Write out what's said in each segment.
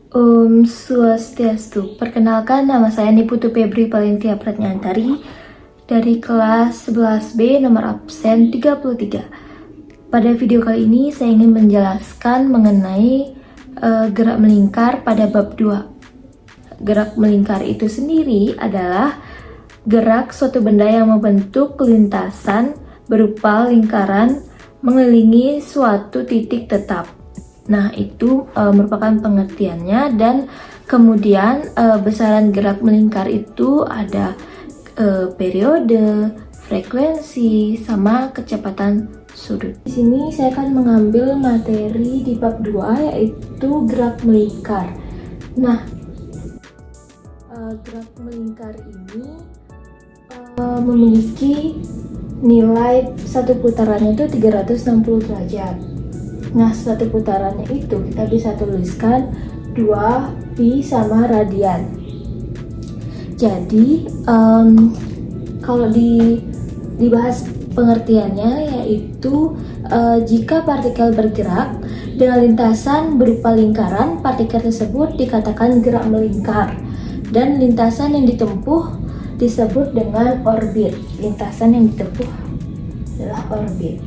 Om Swastiastu. Perkenalkan, nama saya Niputu Febri Valentia Pratnyantari dari kelas 11B nomor absen 33. Pada video kali ini saya ingin menjelaskan mengenai gerak melingkar pada bab 2. Gerak melingkar itu sendiri adalah gerak suatu benda yang membentuk lintasan berupa lingkaran mengelilingi suatu titik tetap. Nah, itu merupakan pengertiannya, dan kemudian besaran gerak melingkar itu ada periode, frekuensi, sama kecepatan sudut. Di sini saya akan mengambil materi di bab 2, yaitu gerak melingkar. Nah, gerak melingkar ini memiliki nilai satu putarannya itu 360 derajat. Nah, satu putarannya itu kita bisa tuliskan 2pi sama radian. Jadi, kalau dibahas pengertiannya, yaitu jika partikel bergerak dengan lintasan berupa lingkaran, partikel tersebut dikatakan gerak melingkar. Dan lintasan yang ditempuh disebut dengan orbit. Lintasan yang ditempuh adalah orbit.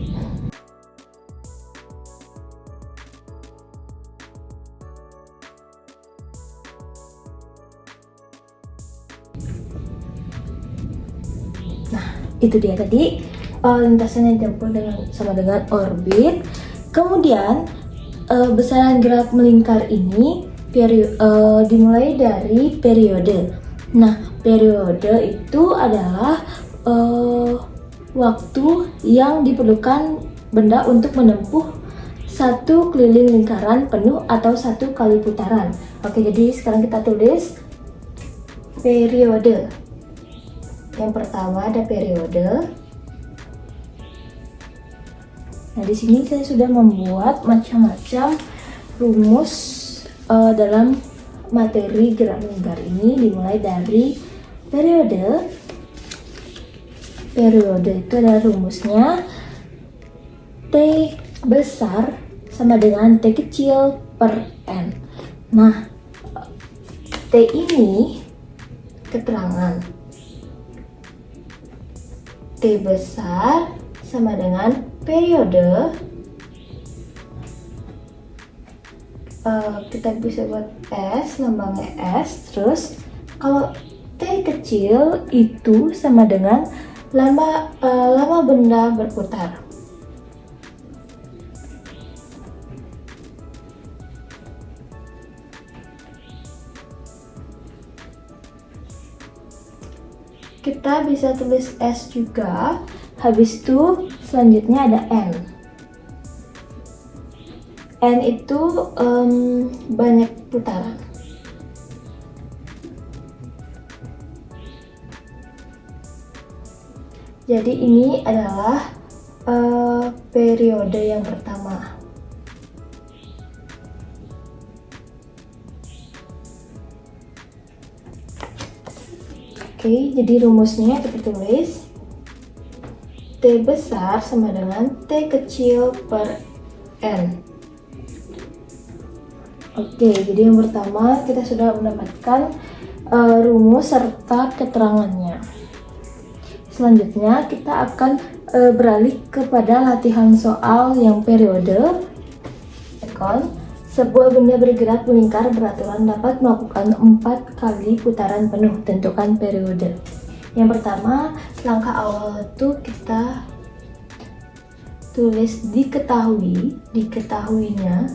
Nah, itu dia tadi lintasan yang ditempuh sama dengan orbit. Kemudian besaran gerak melingkar ini dimulai dari periode. Nah, periode itu adalah waktu yang diperlukan benda untuk menempuh satu keliling lingkaran penuh atau satu kali putaran. Oke, jadi sekarang kita tulis periode. Yang pertama ada periode. Nah, di sini saya sudah membuat macam-macam rumus dalam materi gerak melingkar ini, dimulai dari periode. Periode itu adalah rumusnya T besar sama dengan T kecil per N. Nah, T ini keterangan. T besar sama dengan periode. Kita bisa buat S, lambangnya S. Terus kalau T kecil itu sama dengan lama benda berputar. Kita bisa tulis S juga. Habis itu selanjutnya ada N. N itu banyak putaran. Jadi ini adalah periode yang pertama. Oke, jadi rumusnya kita tulis T besar sama dengan T kecil per N. Oke, jadi yang pertama kita sudah mendapatkan rumus serta keterangannya. Selanjutnya kita akan beralih kepada latihan soal yang periode. Sebuah benda bergerak melingkar beraturan dapat melakukan 4 kali putaran penuh. Tentukan periode. Yang pertama, langkah awal itu kita tulis diketahuinya.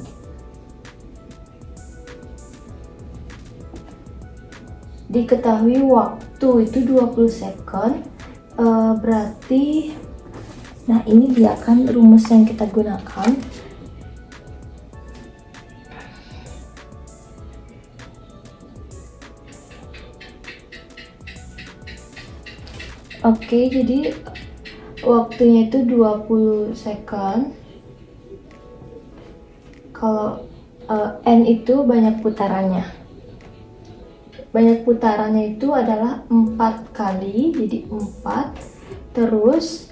Diketahui waktu itu 20 second. Berarti, nah ini dia kan rumus yang kita gunakan. Oke, jadi waktunya itu 20 second. Kalau N itu banyak putarannya. Banyak putarannya itu adalah 4 kali, jadi 4. Terus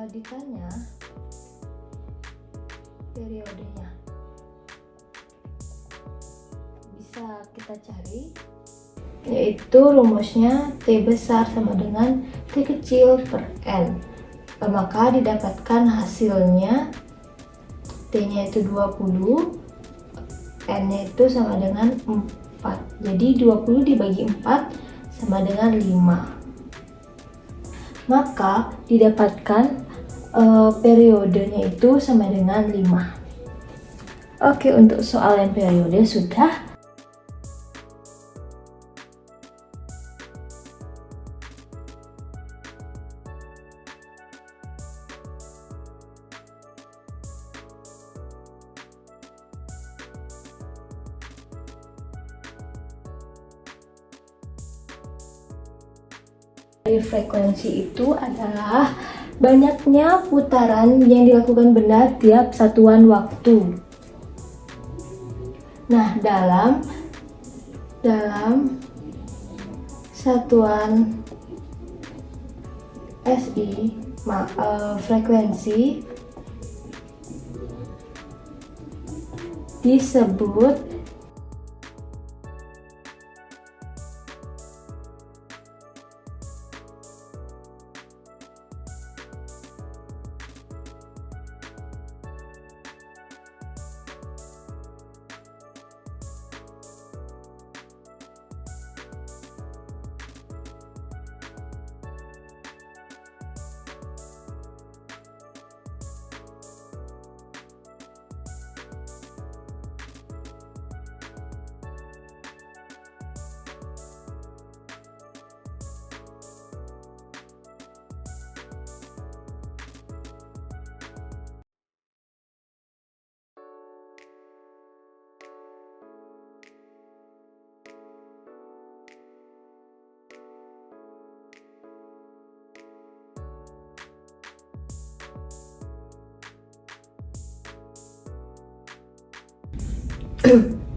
ditanya periodenya. bisa kita cari, yaitu rumusnya T besar sama dengan T kecil per N. Maka didapatkan hasilnya T-nya itu 20, N-nya itu sama dengan 4. Jadi 20 dibagi 4 sama dengan 5. Maka didapatkan periodenya itu sama dengan 5. Oke, untuk soal yang periode sudah. Dari frekuensi itu adalah banyaknya putaran yang dilakukan benda tiap satuan waktu. Nah, dalam satuan SI, frekuensi disebut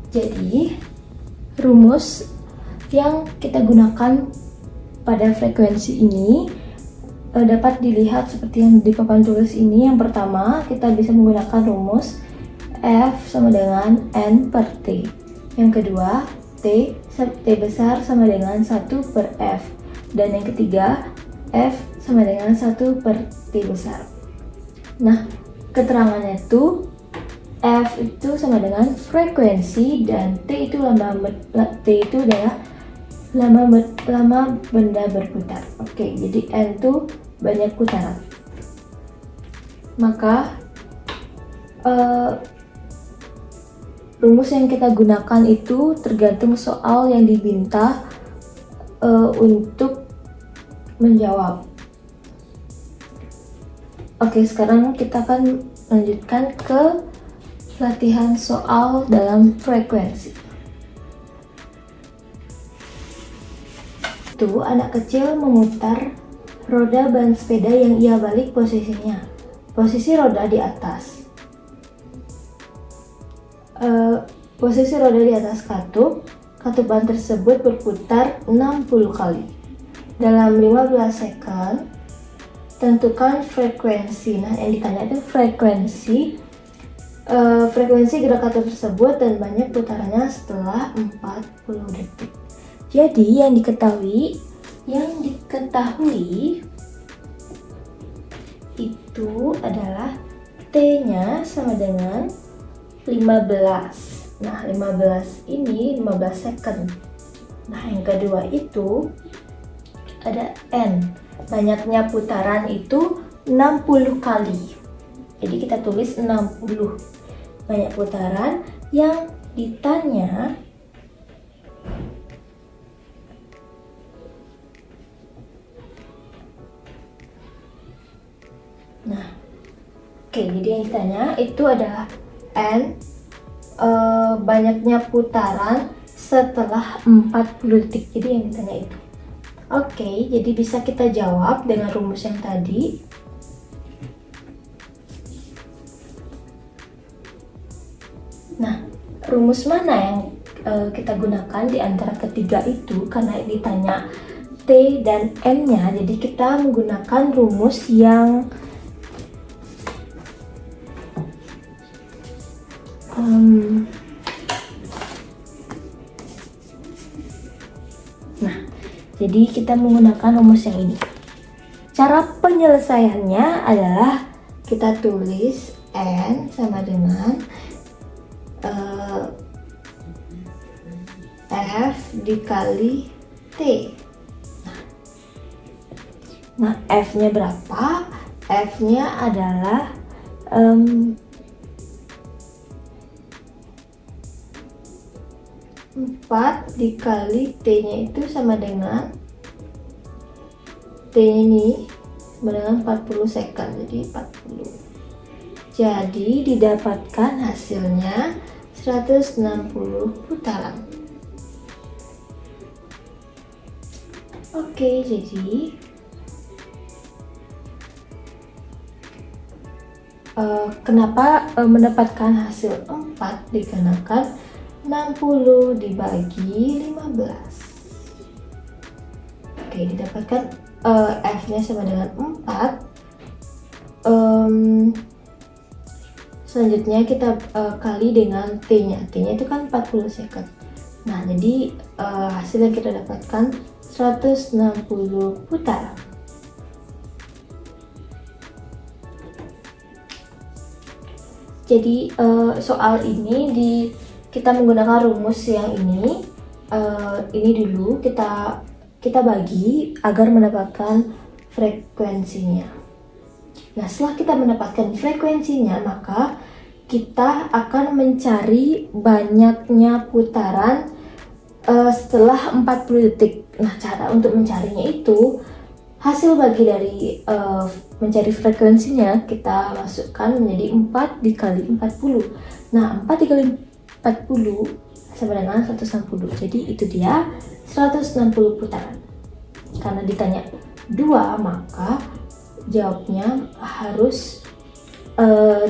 jadi rumus yang kita gunakan pada frekuensi ini dapat dilihat seperti yang di papan tulis ini. Yang pertama, kita bisa menggunakan rumus F sama dengan N per T. Yang kedua, T besar sama dengan 1 per F. Dan yang ketiga, F sama dengan 1 per T besar. Nah, keterangannya itu F itu sama dengan frekuensi dan T itu adalah lama benda berputar. Oke, jadi N itu banyak putaran. Maka rumus yang kita gunakan itu tergantung soal yang diminta untuk menjawab. Oke, sekarang kita akan lanjutkan ke latihan soal dalam frekuensi. Itu anak kecil memutar roda ban sepeda yang ia balik posisinya. Posisi roda di atas. Posisi roda di atas katup ban tersebut berputar 60 kali. Dalam 15 second, tentukan frekuensi. Nah, yang ditanya itu frekuensi gerakan tersebut dan banyak putarannya setelah 40 detik. Jadi yang diketahui itu adalah T-nya sama dengan 15. Nah, 15 ini 15 second. Nah, yang kedua itu ada N. Banyaknya putaran itu 60 kali. Jadi kita tulis 60. Banyak putaran yang ditanya jadi yang ditanya itu adalah N, banyaknya putaran setelah 40 detik. Jadi yang ditanya itu. Jadi bisa kita jawab dengan rumus yang tadi. Nah, rumus mana yang kita gunakan di antara ketiga itu? Karena ditanya T dan N-nya, jadi kita menggunakan rumus yang Jadi kita menggunakan rumus yang ini. Cara penyelesaiannya adalah kita tulis N sama dengan F dikali T. Nah, F-nya berapa? F-nya adalah 4 dikali T-nya itu sama dengan T-nya ini sama dengan 40 second, jadi 40. Jadi didapatkan hasilnya 160 putaran. Oke, jadi kenapa mendapatkan hasil 4 dikarenakan 60 dibagi 15. Oke, didapatkan F-nya sama dengan 4. Selanjutnya kita kali dengan T-nya. T-nya itu kan 40 second. Nah, jadi hasil yang kita dapatkan 160 putaran. Jadi soal ini kita menggunakan rumus yang ini. Ini dulu kita bagi agar mendapatkan frekuensinya. Nah, setelah kita mendapatkan frekuensinya, maka kita akan mencari banyaknya putaran setelah 40 detik. Nah, cara untuk mencarinya itu hasil bagi dari mencari frekuensinya kita masukkan menjadi 4 dikali 40. Nah, 4 dikali 40 sama dengan 160. Jadi itu dia 160 putaran. Karena ditanya 2, maka jawabnya harus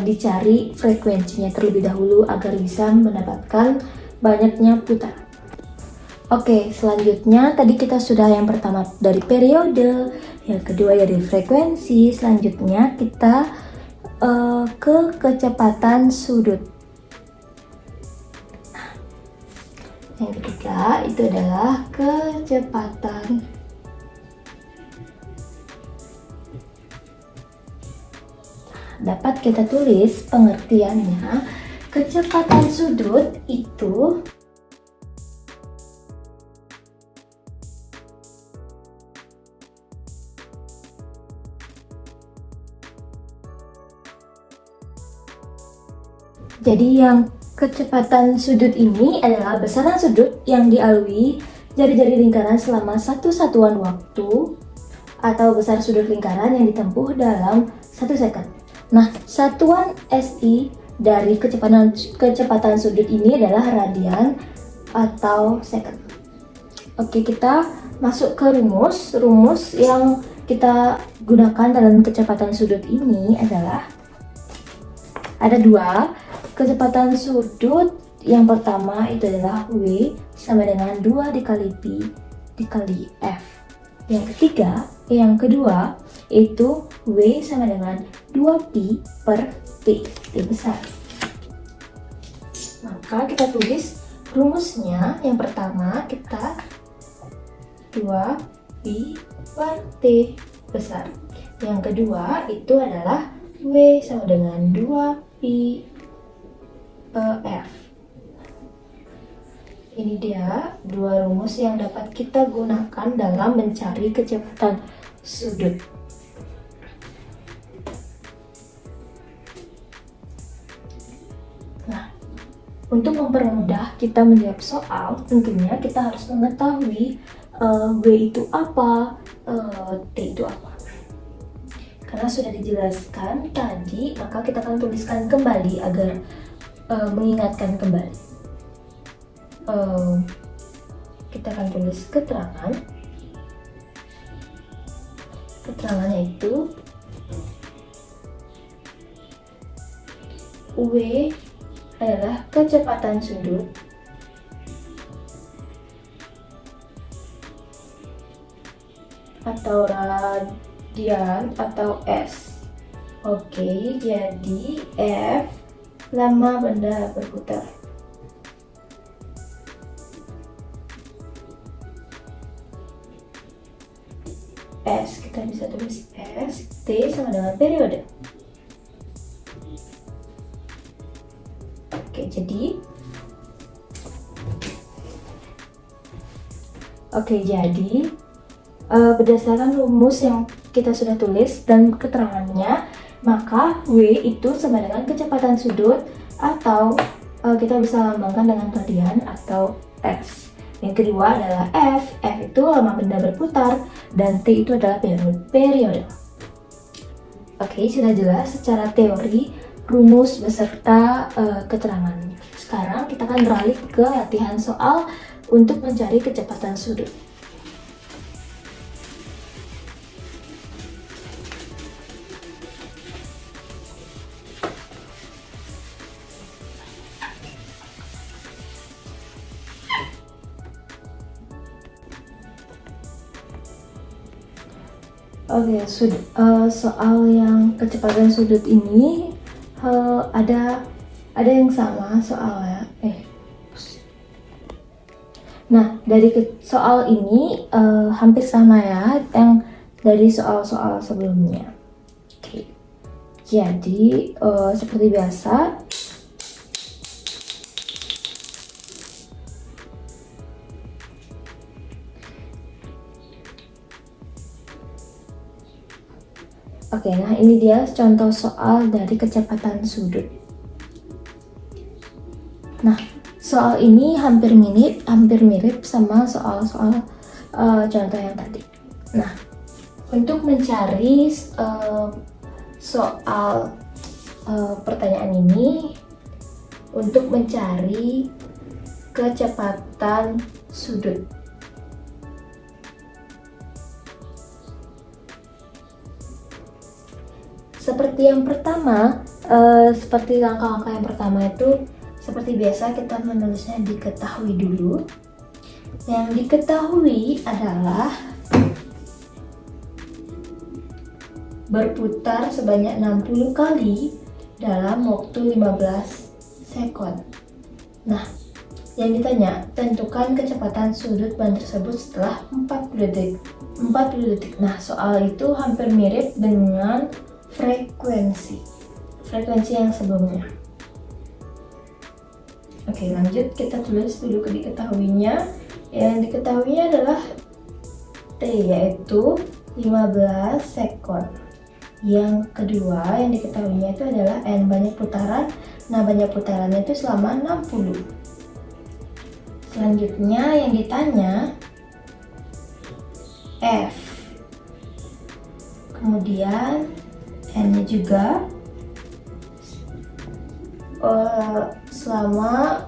dicari frekuensinya terlebih dahulu agar bisa mendapatkan banyaknya putaran. Oke, selanjutnya tadi kita sudah yang pertama dari periode, yang kedua dari frekuensi, selanjutnya kita ke kecepatan sudut. Yang ketiga itu adalah kecepatan dapat kita tulis pengertiannya. Kecepatan sudut itu yang kecepatan sudut ini adalah besaran sudut yang dilalui jari-jari lingkaran selama satu satuan waktu atau besar sudut lingkaran yang ditempuh dalam 1 second. Nah, satuan SI dari kecepatan sudut ini adalah radian atau second. Oke, kita masuk ke rumus yang kita gunakan dalam kecepatan sudut ini adalah ada 2. Kecepatan sudut yang pertama itu adalah W sama dengan 2 dikali Pi dikali F. Yang kedua itu W sama dengan 2Pi per T, T besar. Maka kita tulis rumusnya. Yang pertama kita 2Pi per T besar. Yang kedua itu adalah W sama dengan 2Pi F. Ini dia 2 rumus yang dapat kita gunakan dalam mencari kecepatan sudut. Nah, untuk mempermudah kita menjawab soal, tentunya kita harus mengetahui W itu apa, T itu apa. Karena sudah dijelaskan tadi, maka kita akan tuliskan kembali agar mengingatkan kembali. Kita akan tulis keterangannya itu W adalah kecepatan sudut atau radian atau S. Oke, jadi F lama benda berputar. S. Kita bisa tulis S. T sama dengan periode. Oke, jadi berdasarkan rumus yang kita sudah tulis dan keterangannya, maka W itu sama dengan kecepatan sudut, atau kita bisa lambangkan dengan radian atau S. Yang kedua adalah F itu lama benda berputar, dan T itu adalah periode. Oke, sudah jelas secara teori, rumus beserta keterangannya. Sekarang kita akan beralih ke latihan soal untuk mencari kecepatan sudut. Oke, soal yang kecepatan sudut ini ada yang sama soalnya. Nah, dari soal ini hampir sama ya yang dari soal-soal sebelumnya. Oke, jadi seperti biasa. Oke, nah ini dia contoh soal dari kecepatan sudut. Nah, soal ini hampir mirip sama soal-soal contoh yang tadi. Nah, untuk mencari soal pertanyaan ini, untuk mencari kecepatan sudut. Seperti yang pertama, seperti langkah-langkah yang pertama itu, seperti biasa kita menulisnya diketahui dulu. Yang diketahui adalah berputar sebanyak 60 kali dalam waktu 15 sekon. Nah, yang ditanya, tentukan kecepatan sudut ban tersebut setelah 40 detik. Nah, soal itu hampir mirip dengan frekuensi yang sebelumnya. Oke, lanjut kita tulis dulu ke diketahuinya. Yang diketahuinya adalah T, yaitu 15 sekon. Yang kedua yang diketahuinya itu adalah N, banyak putaran. Nah, banyak putarannya itu selama 60. Selanjutnya yang ditanya F, kemudian N-nya juga selama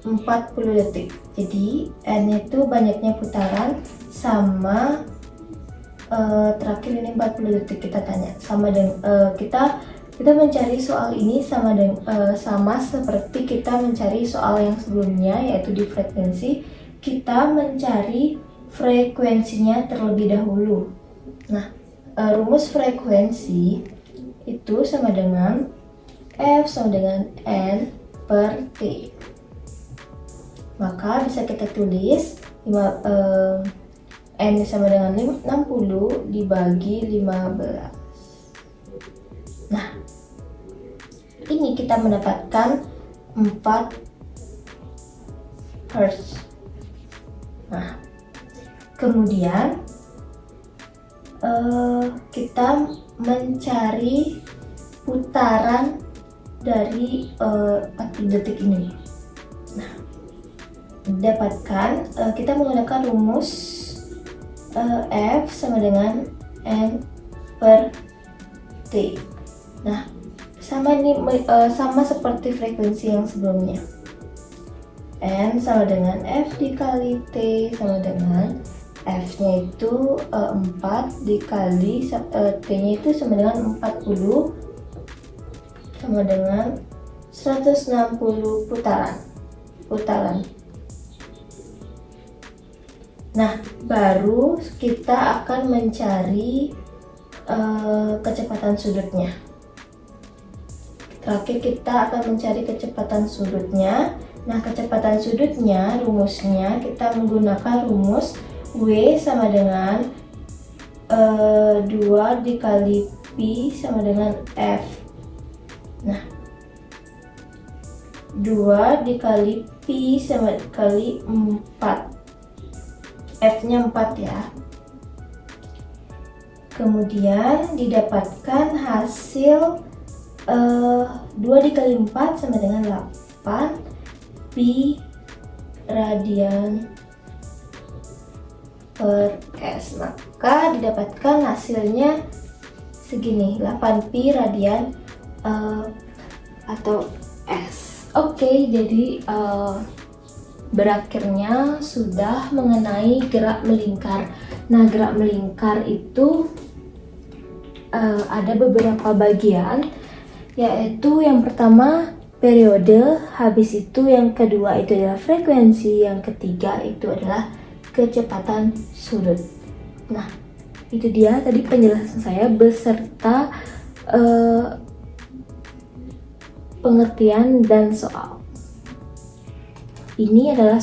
40 detik. Jadi N itu banyaknya putaran sama terakhir ini 40 detik. Kita tanya sama dengan kita mencari soal ini sama seperti kita mencari soal yang sebelumnya, yaitu di frekuensi. Kita mencari frekuensinya terlebih dahulu. Nah, rumus frekuensi itu sama dengan F sama dengan N per T. Maka bisa kita tulis N sama dengan 60 dibagi 15. Nah, ini kita mendapatkan 4 Hz. Nah, kemudian kita mencari putaran dari 40 detik ini. Nah, didapatkan kita menggunakan rumus F sama dengan N per T. Nah, sama seperti frekuensi yang sebelumnya. N sama dengan F dikali T sama dengan F-nya itu 4 dikali T-nya itu sama dengan 40 sama dengan 160 putaran. Nah, baru kita akan mencari kecepatan sudutnya. Terakhir kita akan mencari kecepatan sudutnya. Nah, kecepatan sudutnya rumusnya kita menggunakan rumus W sama dengan 2 dikali Pi sama dengan F. Nah, 2 dikali Pi sama kali 4. F-nya 4 ya. Kemudian didapatkan hasil 2 dikali 4 sama dengan 8 Pi radian per S. Maka didapatkan hasilnya segini, 8 Pi radian atau S. Oke, jadi berakhirnya sudah mengenai gerak melingkar. Nah, gerak melingkar itu ada beberapa bagian, yaitu yang pertama periode, habis itu yang kedua itu adalah frekuensi, yang ketiga itu adalah kecepatan sudut. Nah, itu dia tadi penjelasan saya beserta pengertian dan soal. Ini adalah